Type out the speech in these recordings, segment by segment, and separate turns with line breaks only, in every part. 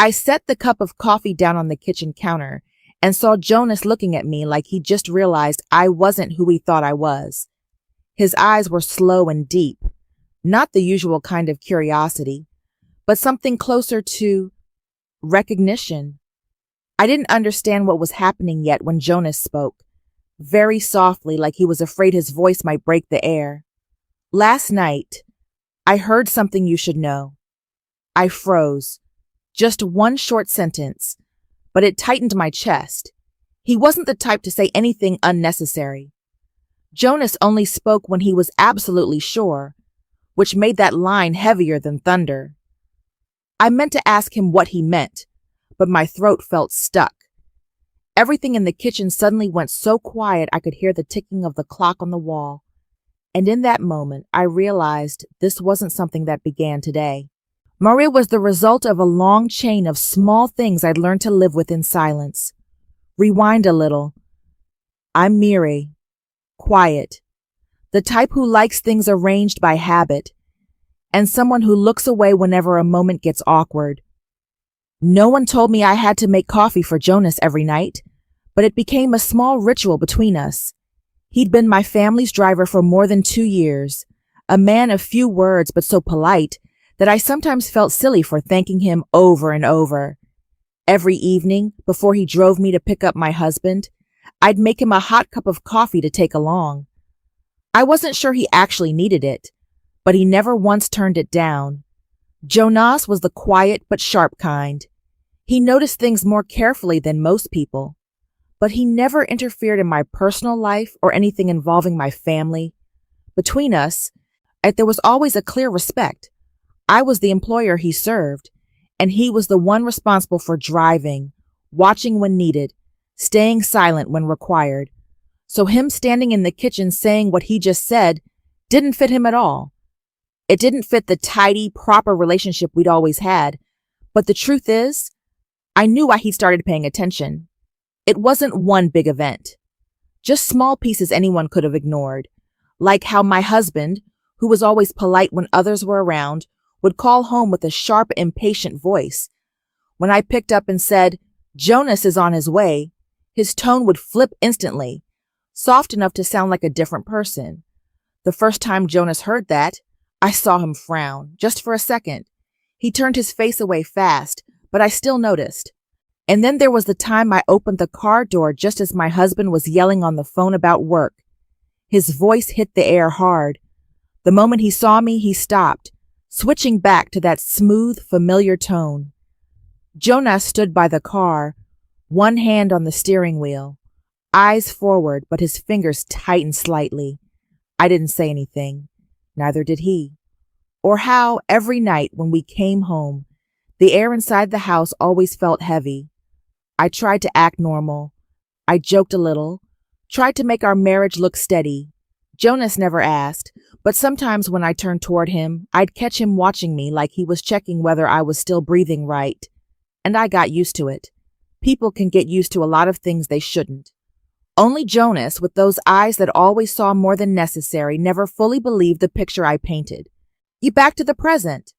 I set the cup of coffee down on the kitchen counter and saw Jonas looking at me like he just realized I wasn't who he thought I was. His eyes were slow and deep, not the usual kind of curiosity, but something closer to recognition. I didn't understand what was happening yet when Jonas spoke, very softly, like he was afraid his voice might break the air. Last night, I heard something you should know. I froze. Just one short sentence, but it tightened my chest. He wasn't the type to say anything unnecessary. Jonas only spoke when he was absolutely sure, which made that line heavier than thunder. I meant to ask him what he meant, but my throat felt stuck. Everything in the kitchen suddenly went so quiet I could hear the ticking of the clock on the wall. And in that moment, I realized this wasn't something that began today. Maria was the result of a long chain of small things I'd learned to live with in silence. Rewind a little. I'm Miri. Quiet. The type who likes things arranged by habit. And someone who looks away whenever a moment gets awkward. No one told me I had to make coffee for Jonas every night, but it became a small ritual between us. He'd been my family's driver for more than 2 years, a man of few words but so polite that I sometimes felt silly for thanking him over and over. Every evening, before he drove me to pick up my husband, I'd make him a hot cup of coffee to take along. I wasn't sure he actually needed it, but he never once turned it down. Jonas was the quiet but sharp kind. He noticed things more carefully than most people, but he never interfered in my personal life or anything involving my family. Between us, there was always a clear respect. I was the employer he served, and he was the one responsible for driving, watching when needed, staying silent when required. So him standing in the kitchen saying what he just said didn't fit him at all. It didn't fit the tidy, proper relationship we'd always had. But the truth is, I knew why he started paying attention. It wasn't one big event. Just small pieces anyone could have ignored. Like how my husband, who was always polite when others were around, would call home with a sharp, impatient voice. When I picked up and said, "Jonas is on his way," his tone would flip instantly, soft enough to sound like a different person. The first time Jonas heard that, I saw him frown, just for a second. He turned his face away fast, but I still noticed. And then there was the time I opened the car door just as my husband was yelling on the phone about work. His voice hit the air hard. The moment he saw me, he stopped, switching back to that smooth, familiar tone. Jonas stood by the car, one hand on the steering wheel, eyes forward, but his fingers tightened slightly. I didn't say anything. Neither did he. Or how, every night when we came home, the air inside the house always felt heavy. I tried to act normal. I joked a little, tried to make our marriage look steady. Jonas never asked, but sometimes when I turned toward him, I'd catch him watching me like he was checking whether I was still breathing right. And I got used to it. People can get used to a lot of things they shouldn't. Only Jonas, with those eyes that always saw more than necessary, never fully believed the picture I painted. You back to the present.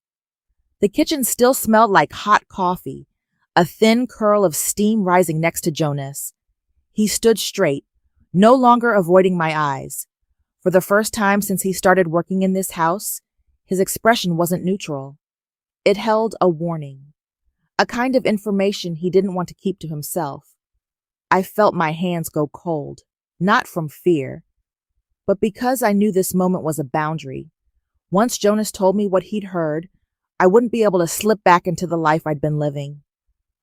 The kitchen still smelled like hot coffee, a thin curl of steam rising next to Jonas. He stood straight, no longer avoiding my eyes. For the first time since he started working in this house, his expression wasn't neutral. It held a warning, a kind of information he didn't want to keep to himself. I felt my hands go cold, not from fear, but because I knew this moment was a boundary. Once Jonas told me what he'd heard, I wouldn't be able to slip back into the life I'd been living.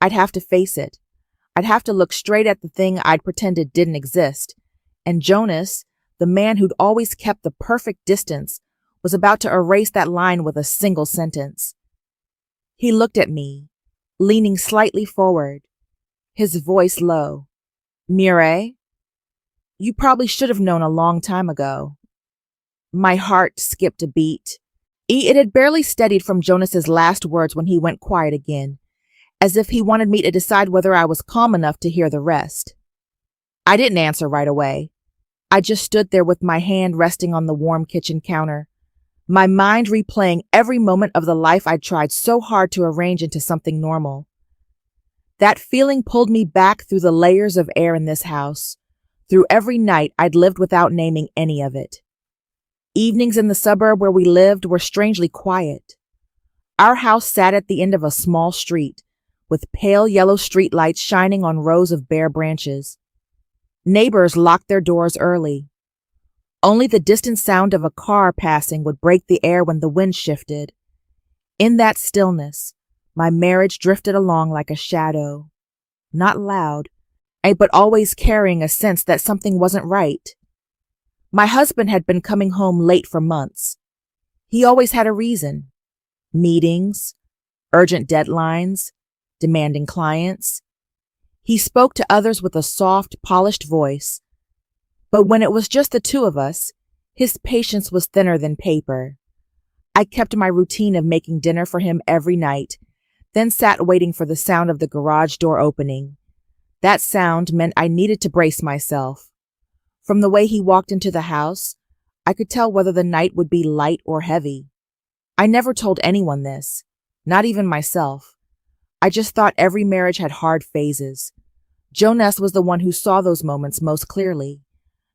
I'd have to face it. I'd have to look straight at the thing I'd pretended didn't exist. And Jonas, the man who'd always kept the perfect distance, was about to erase that line with a single sentence. He looked at me, leaning slightly forward, his voice low. "Mire, you probably should have known a long time ago." My heart skipped a beat. It had barely steadied from Jonas's last words when he went quiet again, as if he wanted me to decide whether I was calm enough to hear the rest. I didn't answer right away. I just stood there with my hand resting on the warm kitchen counter, my mind replaying every moment of the life I'd tried so hard to arrange into something normal. That feeling pulled me back through the layers of air in this house, through every night I'd lived without naming any of it. Evenings in the suburb where we lived were strangely quiet. Our house sat at the end of a small street, with pale yellow streetlights shining on rows of bare branches. Neighbors locked their doors early. Only the distant sound of a car passing would break the air when the wind shifted. In that stillness, my marriage drifted along like a shadow, not loud, but always carrying a sense that something wasn't right. My husband had been coming home late for months. He always had a reason. Meetings, urgent deadlines, demanding clients. He spoke to others with a soft, polished voice, but when it was just the two of us, his patience was thinner than paper. I kept my routine of making dinner for him every night, then sat waiting for the sound of the garage door opening. That sound meant I needed to brace myself. From the way he walked into the house, I could tell whether the night would be light or heavy. I never told anyone this, not even myself. I just thought every marriage had hard phases. Jonas was the one who saw those moments most clearly,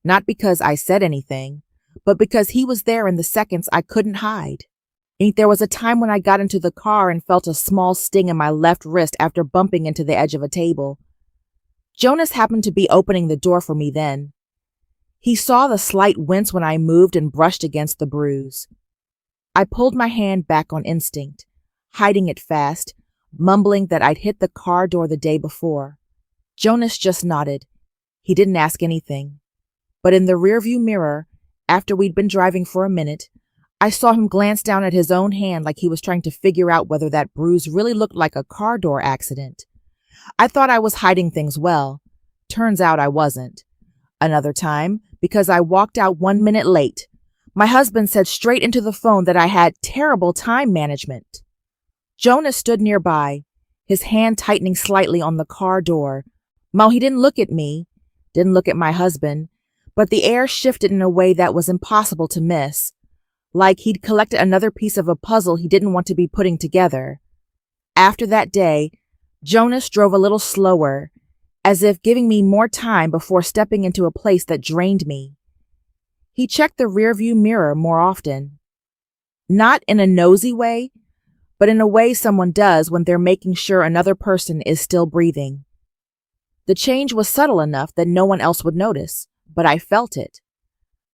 not because I said anything, but because he was there in the seconds I couldn't hide. There was a time when I got into the car and felt a small sting in my left wrist after bumping into the edge of a table. Jonas happened to be opening the door for me then. He saw the slight wince when I moved and brushed against the bruise. I pulled my hand back on instinct, hiding it fast, mumbling that I'd hit the car door the day before. Jonas just nodded. He didn't ask anything. But in the rearview mirror, after we'd been driving for a minute, I saw him glance down at his own hand like he was trying to figure out whether that bruise really looked like a car door accident. I thought I was hiding things well. Turns out I wasn't. Another time, because I walked out 1 minute late, my husband said straight into the phone that I had terrible time management. Jonas stood nearby, his hand tightening slightly on the car door. He didn't look at me, didn't look at my husband, but the air shifted in a way that was impossible to miss, like he'd collected another piece of a puzzle he didn't want to be putting together. After that day, Jonas drove a little slower, as if giving me more time before stepping into a place that drained me. He checked the rearview mirror more often. Not in a nosy way, but in a way someone does when they're making sure another person is still breathing. The change was subtle enough that no one else would notice, but I felt it.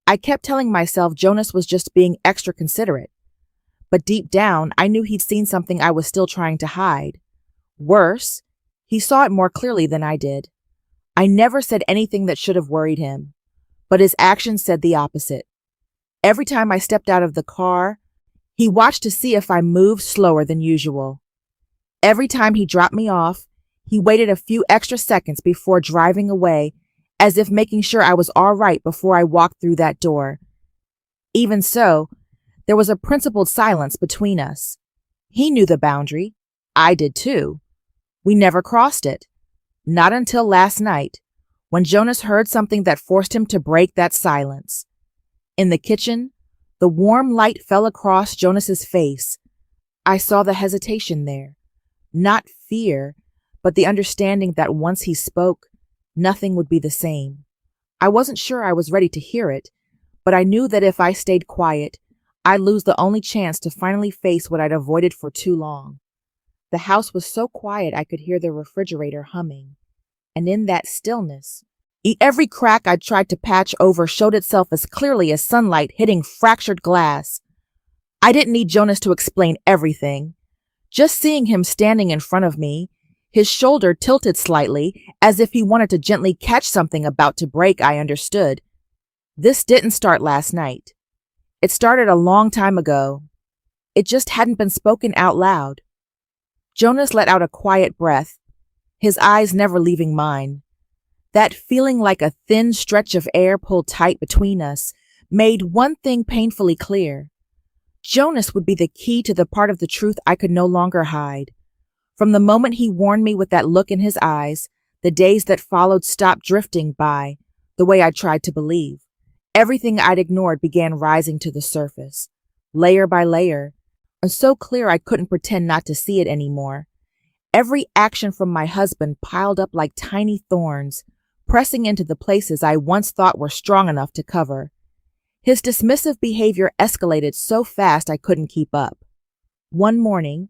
I kept telling myself Jonas was just being extra considerate, but deep down I knew he'd seen something I was still trying to hide. Worse, he saw it more clearly than I did. I never said anything that should have worried him, but his actions said the opposite. Every time I stepped out of the car, he watched to see if I moved slower than usual. Every time he dropped me off, he waited a few extra seconds before driving away, as if making sure I was all right before I walked through that door. Even so, there was a principled silence between us. He knew the boundary. I did too. We never crossed it. Not until last night, when Jonas heard something that forced him to break that silence. In the kitchen, the warm light fell across Jonas's face. I saw the hesitation there. Not fear, but the understanding that once he spoke, nothing would be the same. I wasn't sure I was ready to hear it, but I knew that if I stayed quiet, I'd lose the only chance to finally face what I'd avoided for too long. The house was so quiet I could hear the refrigerator humming. And in that stillness, every crack I'd tried to patch over showed itself as clearly as sunlight hitting fractured glass. I didn't need Jonas to explain everything. Just seeing him standing in front of me, his shoulder tilted slightly, as if he wanted to gently catch something about to break, I understood. This didn't start last night. It started a long time ago. It just hadn't been spoken out loud. Jonas let out a quiet breath, his eyes never leaving mine. That feeling like a thin stretch of air pulled tight between us made one thing painfully clear. Jonas would be the key to the part of the truth I could no longer hide. From the moment he warned me with that look in his eyes, the days that followed stopped drifting by the way I tried to believe. Everything I'd ignored began rising to the surface, layer by layer, and so clear I couldn't pretend not to see it anymore. Every action from my husband piled up like tiny thorns, pressing into the places I once thought were strong enough to cover. His dismissive behavior escalated so fast I couldn't keep up. One morning,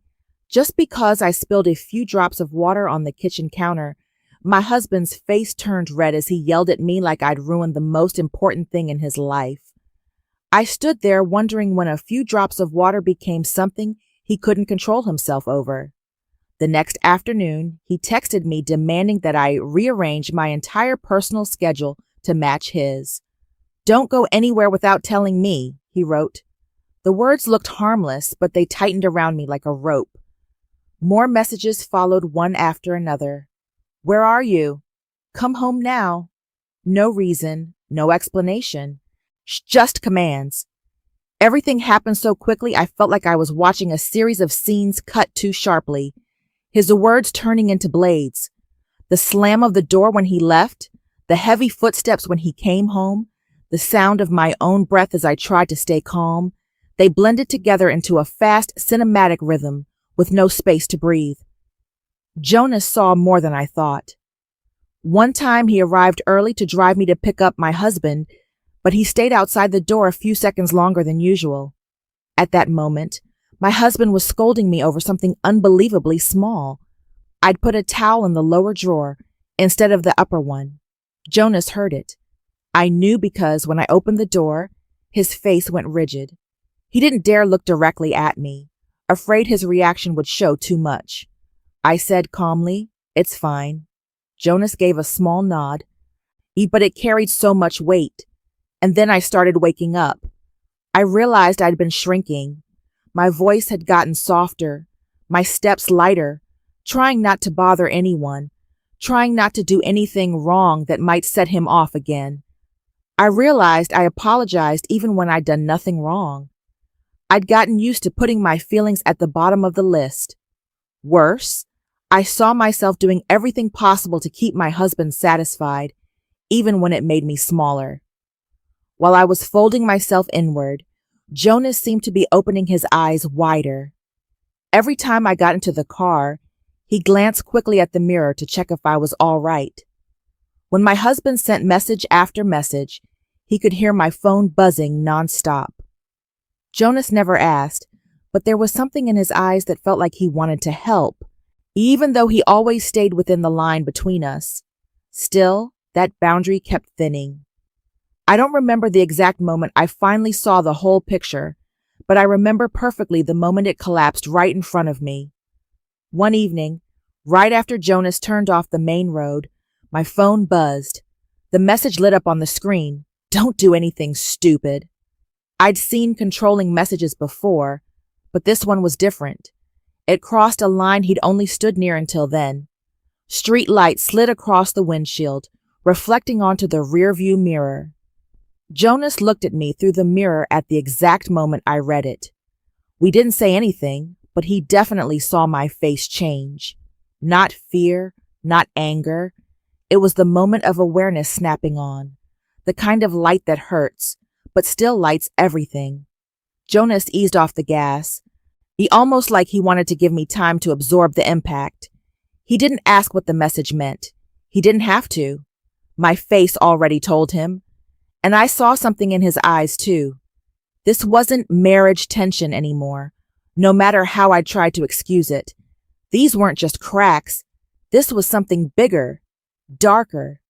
just because I spilled a few drops of water on the kitchen counter, my husband's face turned red as he yelled at me like I'd ruined the most important thing in his life. I stood there wondering when a few drops of water became something he couldn't control himself over. The next afternoon, he texted me demanding that I rearrange my entire personal schedule to match his. "Don't go anywhere without telling me," he wrote. The words looked harmless, but they tightened around me like a rope. More messages followed one after another. "Where are you? Come home now." No reason, no explanation. Just commands. Everything happened so quickly I felt like I was watching a series of scenes cut too sharply. His words turning into blades. The slam of the door when he left, the heavy footsteps when he came home, the sound of my own breath as I tried to stay calm. They blended together into a fast, cinematic rhythm with no space to breathe. Jonas saw more than I thought. One time he arrived early to drive me to pick up my husband, but he stayed outside the door a few seconds longer than usual. At that moment, my husband was scolding me over something unbelievably small. I'd put a towel in the lower drawer instead of the upper one. Jonas heard it. I knew because when I opened the door, his face went rigid. He didn't dare look directly at me, afraid his reaction would show too much. I said calmly, "It's fine." Jonas gave a small nod, but it carried so much weight. And then I started waking up. I realized I'd been shrinking. My voice had gotten softer, my steps lighter, trying not to bother anyone, trying not to do anything wrong that might set him off again. I realized I apologized even when I'd done nothing wrong. I'd gotten used to putting my feelings at the bottom of the list. Worse, I saw myself doing everything possible to keep my husband satisfied, even when it made me smaller. While I was folding myself inward, Jonas seemed to be opening his eyes wider. Every time I got into the car, he glanced quickly at the mirror to check if I was all right. When my husband sent message after message, he could hear my phone buzzing nonstop. Jonas never asked, but there was something in his eyes that felt like he wanted to help, even though he always stayed within the line between us. Still, that boundary kept thinning. I don't remember the exact moment I finally saw the whole picture, but I remember perfectly the moment it collapsed right in front of me. One evening, right after Jonas turned off the main road, my phone buzzed. The message lit up on the screen, "Don't do anything stupid." I'd seen controlling messages before, but this one was different. It crossed a line he'd only stood near until then. Street light slid across the windshield, reflecting onto the rearview mirror. Jonas looked at me through the mirror at the exact moment I read it. We didn't say anything, but he definitely saw my face change. Not fear, not anger. It was the moment of awareness snapping on, the kind of light that hurts, but still lights everything. Jonas eased off the gas. He almost like he wanted to give me time to absorb the impact. He didn't ask what the message meant. He didn't have to. My face already told him. And I saw something in his eyes, too. This wasn't marriage tension anymore, no matter how I tried to excuse it. These weren't just cracks. This was something bigger, darker.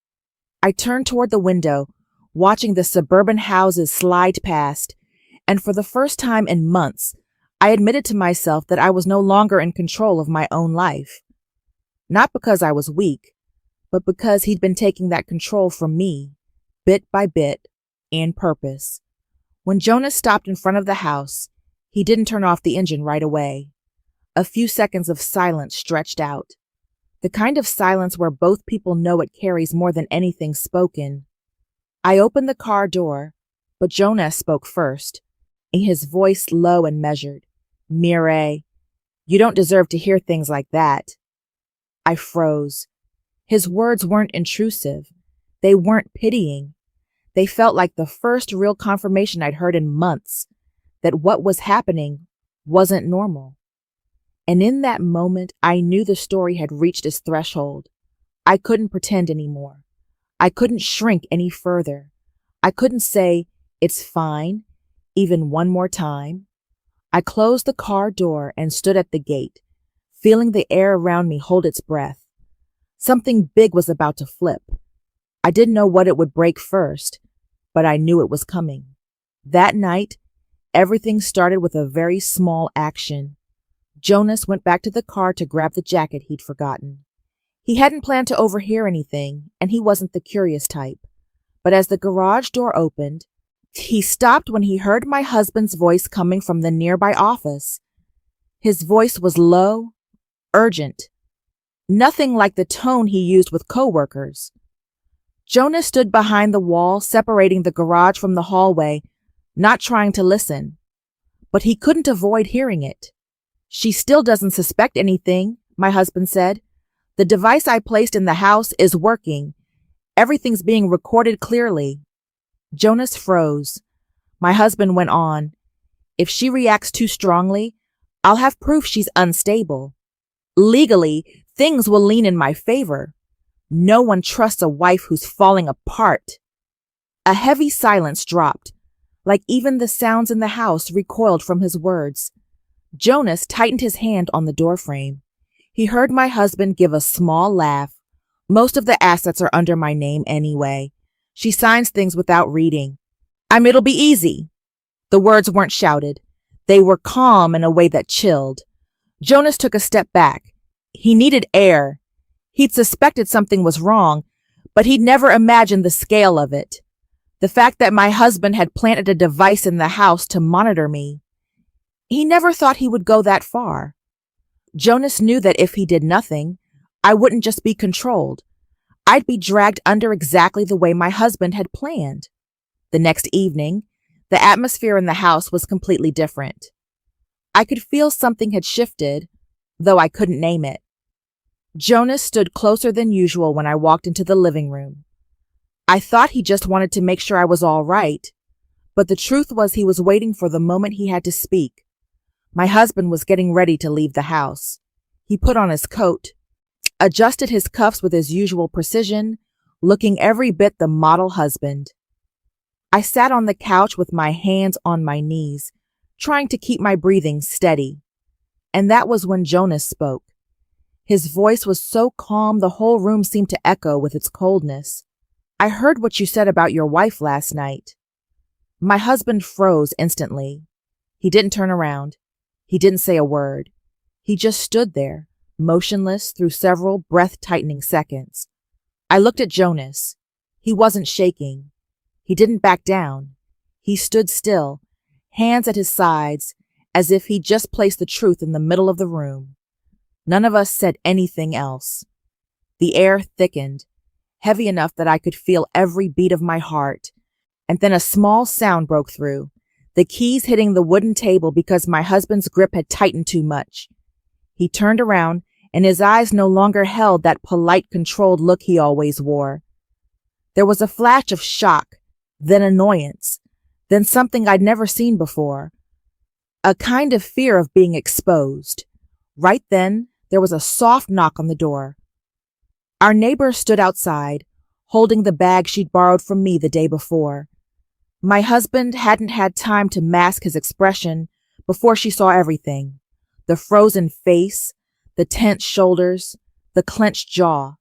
I turned toward the window, watching the suburban houses slide past, and for the first time in months, I admitted to myself that I was no longer in control of my own life. Not because I was weak, but because he'd been taking that control from me, bit by bit, and purpose. When Jonas stopped in front of the house, he didn't turn off the engine right away. A few seconds of silence stretched out. The kind of silence where both people know it carries more than anything spoken. I opened the car door, but Jonas spoke first, his voice low and measured. "Mireille, you don't deserve to hear things like that." I froze. His words weren't intrusive. They weren't pitying. They felt like the first real confirmation I'd heard in months that what was happening wasn't normal. And in that moment, I knew the story had reached its threshold. I couldn't pretend anymore. I couldn't shrink any further. I couldn't say, "It's fine," even one more time. I closed the car door and stood at the gate, feeling the air around me hold its breath. Something big was about to flip. I didn't know what it would break first, but I knew it was coming. That night, everything started with a very small action. Jonas went back to the car to grab the jacket he'd forgotten. He hadn't planned to overhear anything, and he wasn't the curious type. But as the garage door opened, he stopped when he heard my husband's voice coming from the nearby office. His voice was low, urgent, nothing like the tone he used with coworkers. Jonas stood behind the wall separating the garage from the hallway, not trying to listen. But he couldn't avoid hearing it. "She still doesn't suspect anything," my husband said. "The device I placed in the house is working. Everything's being recorded clearly." Jonas froze. My husband went on, "If she reacts too strongly, I'll have proof she's unstable. Legally, things will lean in my favor. No one trusts a wife who's falling apart." A heavy silence dropped, like even the sounds in the house recoiled from his words. Jonas tightened his hand on the doorframe. He heard my husband give a small laugh. "Most of the assets are under my name anyway. She signs things without reading. It'll be easy." The words weren't shouted. They were calm in a way that chilled. Jonas took a step back. He needed air. He'd suspected something was wrong, but he'd never imagined the scale of it. The fact that my husband had planted a device in the house to monitor me. He never thought he would go that far. Jonas knew that if he did nothing, I wouldn't just be controlled. I'd be dragged under exactly the way my husband had planned. The next evening, the atmosphere in the house was completely different. I could feel something had shifted, though I couldn't name it. Jonas stood closer than usual when I walked into the living room. I thought he just wanted to make sure I was all right, but the truth was he was waiting for the moment he had to speak. My husband was getting ready to leave the house. He put on his coat, adjusted his cuffs with his usual precision, looking every bit the model husband. I sat on the couch with my hands on my knees, trying to keep my breathing steady. And that was when Jonas spoke. His voice was so calm the whole room seemed to echo with its coldness. "I heard what you said about your wife last night." My husband froze instantly. He didn't turn around. He didn't say a word. He just stood there, motionless through several breath-tightening seconds. I looked at Jonas. He wasn't shaking. He didn't back down. He stood still, hands at his sides, as if he'd just placed the truth in the middle of the room. None of us said anything else. The air thickened, heavy enough that I could feel every beat of my heart, and then a small sound broke through, the keys hitting the wooden table because my husband's grip had tightened too much. He turned around, and his eyes no longer held that polite, controlled look he always wore. There was a flash of shock, then annoyance, then something I'd never seen before, a kind of fear of being exposed. Right then, there was a soft knock on the door. Our neighbor stood outside, holding the bag she'd borrowed from me the day before. My husband hadn't had time to mask his expression before she saw everything. The frozen face, the tense shoulders, the clenched jaw.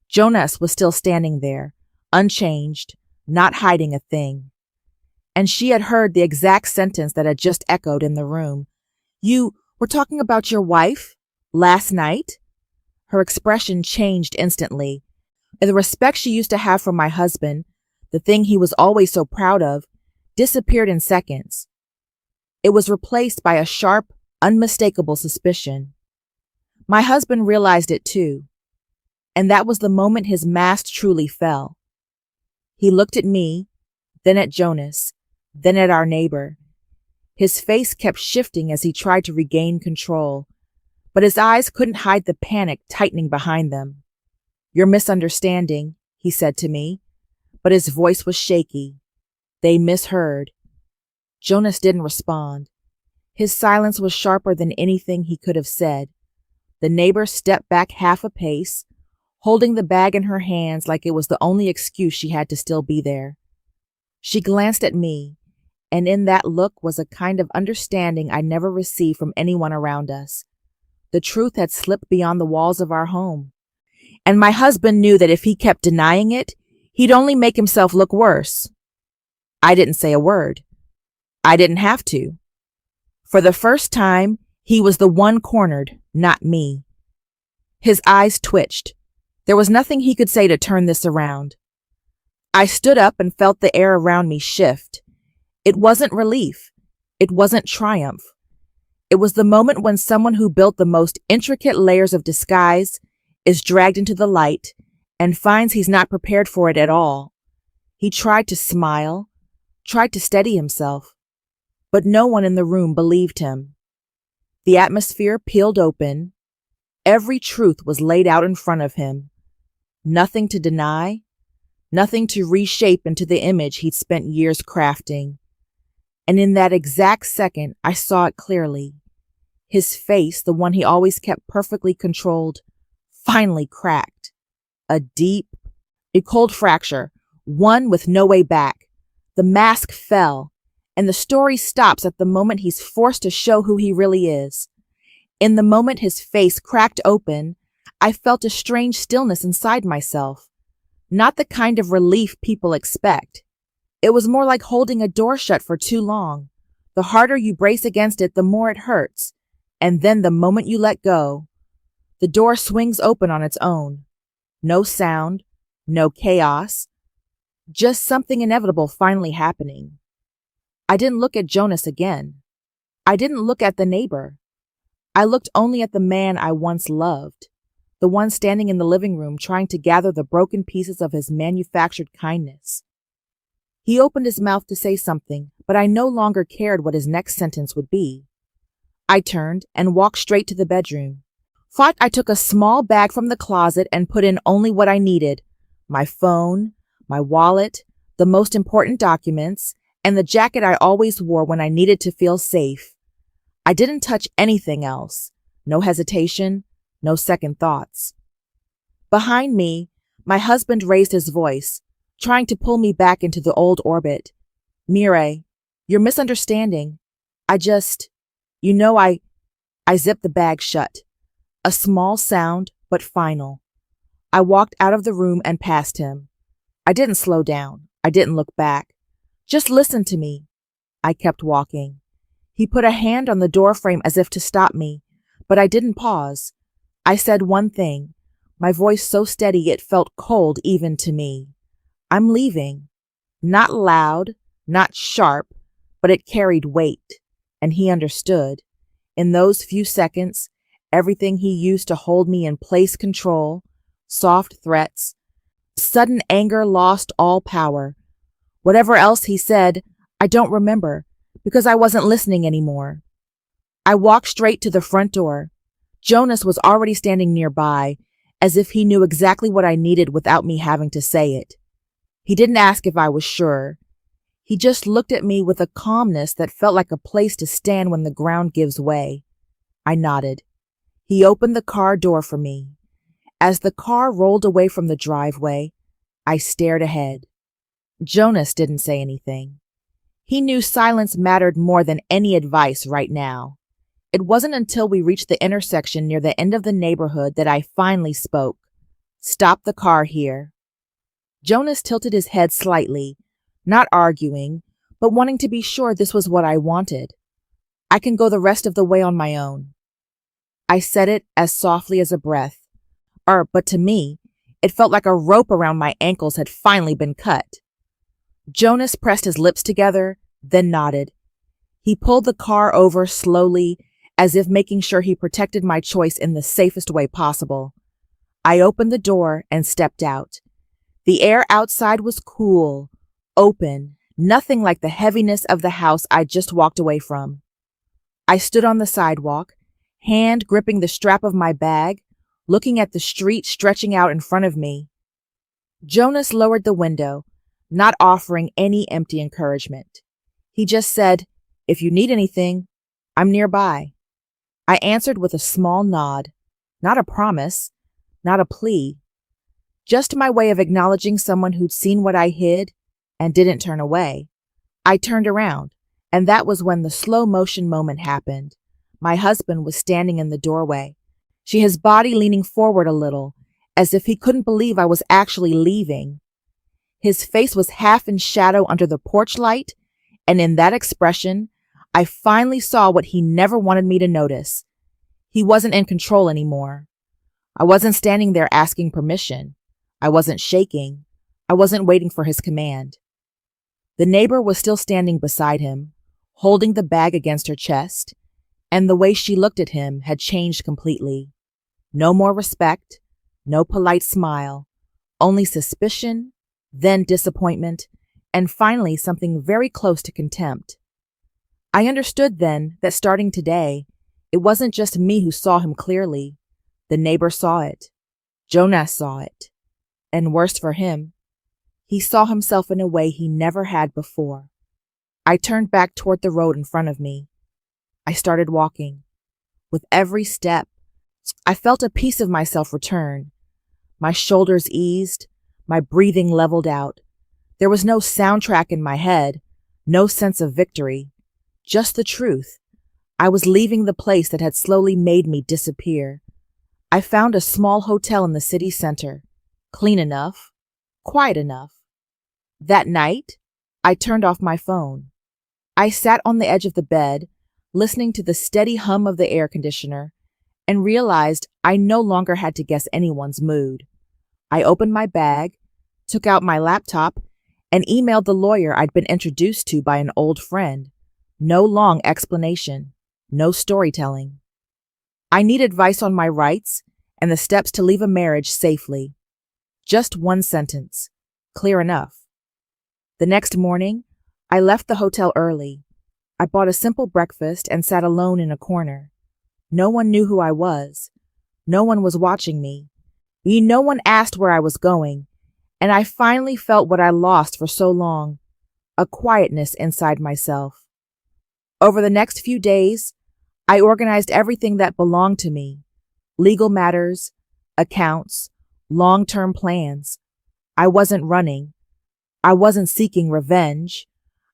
Jonas was still standing there, unchanged, not hiding a thing. And she had heard the exact sentence that had just echoed in the room. "You were talking about your wife last night?" Her expression changed instantly. And the respect she used to have for my husband, the thing he was always so proud of, disappeared in seconds. It was replaced by a sharp, unmistakable suspicion. My husband realized it too, and that was the moment his mask truly fell. He looked at me, then at Jonas, then at our neighbor. His face kept shifting as he tried to regain control, but his eyes couldn't hide the panic tightening behind them. "You're misunderstanding," he said to me, but his voice was shaky. They misheard. Jonas didn't respond. His silence was sharper than anything he could have said. The neighbor stepped back half a pace, holding the bag in her hands like it was the only excuse she had to still be there. She glanced at me, and in that look was a kind of understanding I never received from anyone around us. The truth had slipped beyond the walls of our home, and my husband knew that if he kept denying it, he'd only make himself look worse. I didn't say a word. I didn't have to. For the first time, he was the one cornered, not me. His eyes twitched. There was nothing he could say to turn this around. I stood up and felt the air around me shift. It wasn't relief. It wasn't triumph. It was the moment when someone who built the most intricate layers of disguise is dragged into the light and finds he's not prepared for it at all. He tried to smile, tried to steady himself, but no one in the room believed him. The atmosphere peeled open. Every truth was laid out in front of him. Nothing to deny, nothing to reshape into the image he'd spent years crafting. And in that exact second, I saw it clearly. His face, the one he always kept perfectly controlled, finally cracked. A cold fracture, one with no way back. The mask fell, and the story stops at the moment he's forced to show who he really is. In the moment his face cracked open, I felt a strange stillness inside myself. Not the kind of relief people expect. It was more like holding a door shut for too long. The harder you brace against it, the more it hurts. And then the moment you let go, the door swings open on its own. No sound, no chaos, just something inevitable finally happening. I didn't look at Jonas again. I didn't look at the neighbor. I looked only at the man I once loved, the one standing in the living room trying to gather the broken pieces of his manufactured kindness. He opened his mouth to say something, but I no longer cared what his next sentence would be. I turned and walked straight to the bedroom. I took a small bag from the closet and put in only what I needed: my phone, my wallet, the most important documents, and the jacket I always wore when I needed to feel safe. I didn't touch anything else. No hesitation, no second thoughts. Behind me, my husband raised his voice, trying to pull me back into the old orbit. "Mireille, you're misunderstanding. I zipped the bag shut. A small sound, but final. I walked out of the room and past him. I didn't slow down. I didn't look back. "Just listen to me." I kept walking. He put a hand on the doorframe as if to stop me, but I didn't pause. I said one thing, my voice so steady it felt cold even to me. "I'm leaving." Not loud, not sharp, but it carried weight, and he understood. In those few seconds, everything he used to hold me in place, control, soft threats, sudden anger lost all power. Whatever else he said, I don't remember, because I wasn't listening anymore. I walked straight to the front door. Jonas was already standing nearby, as if he knew exactly what I needed without me having to say it. He didn't ask if I was sure. He just looked at me with a calmness that felt like a place to stand when the ground gives way. I nodded. He opened the car door for me. As the car rolled away from the driveway, I stared ahead. Jonas didn't say anything. He knew silence mattered more than any advice right now. It wasn't until we reached the intersection near the end of the neighborhood that I finally spoke. "Stop the car here." Jonas tilted his head slightly, not arguing, but wanting to be sure this was what I wanted. "I can go the rest of the way on my own." I said it as softly as a breath. But to me, it felt like a rope around my ankles had finally been cut. Jonas pressed his lips together, then nodded. He pulled the car over slowly, as if making sure he protected my choice in the safest way possible. I opened the door and stepped out. The air outside was cool, open, nothing like the heaviness of the house I'd just walked away from. I stood on the sidewalk, hand gripping the strap of my bag, looking at the street stretching out in front of me. Jonas lowered the window, not offering any empty encouragement. He just said, "If you need anything, I'm nearby. I answered with a small nod. Not a promise, not a plea. Just my way of acknowledging someone who'd seen what I hid and didn't turn away. I turned around, and that was when the slow motion moment happened. My husband was standing in the doorway, his body leaning forward a little, as if he couldn't believe I was actually leaving. His face was half in shadow under the porch light, and in that expression, I finally saw what he never wanted me to notice. He wasn't in control anymore. I wasn't standing there asking permission. I wasn't shaking. I wasn't waiting for his command. The neighbor was still standing beside him, holding the bag against her chest, and the way she looked at him had changed completely. No more respect, no polite smile, only suspicion, then disappointment, and finally something very close to contempt. I understood then that starting today, it wasn't just me who saw him clearly. The neighbor saw it. Jonas saw it. And worse for him, he saw himself in a way he never had before. I turned back toward the road in front of me. I started walking. With every step, I felt a piece of myself return. My shoulders eased, my breathing leveled out. There was no soundtrack in my head, no sense of victory, just the truth. I was leaving the place that had slowly made me disappear. I found a small hotel in the city center, clean enough, quiet enough. That night, I turned off my phone. I sat on the edge of the bed, listening to the steady hum of the air conditioner, and realized I no longer had to guess anyone's mood. I opened my bag, took out my laptop, and emailed the lawyer I'd been introduced to by an old friend. No long explanation, no storytelling. I need advice on my rights and the steps to leave a marriage safely. Just one sentence, clear enough. The next morning, I left the hotel early. I bought a simple breakfast and sat alone in a corner. No one knew who I was. No one was watching me. No one asked where I was going, and I finally felt what I lost for so long, a quietness inside myself. Over the next few days, I organized everything that belonged to me: legal matters, accounts, long-term plans. I wasn't running. I wasn't seeking revenge.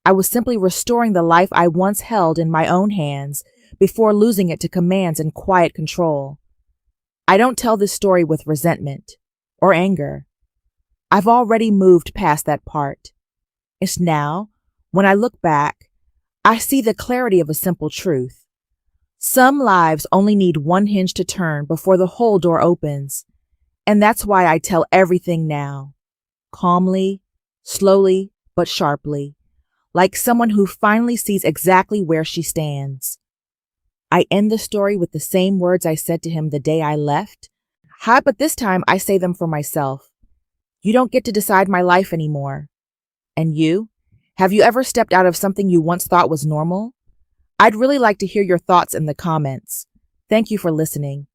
I was simply restoring the life I once held in my own hands before losing it to commands and quiet control. I don't tell this story with resentment or anger. I've already moved past that part. It's now, when I look back, I see the clarity of a simple truth. Some lives only need one hinge to turn before the whole door opens. And that's why I tell everything now. Calmly, slowly, but sharply. Like someone who finally sees exactly where she stands. I end the story with the same words I said to him the day I left. But this time I say them for myself. You don't get to decide my life anymore. And you? Have you ever stepped out of something you once thought was normal? I'd really like to hear your thoughts in the comments. Thank you for listening.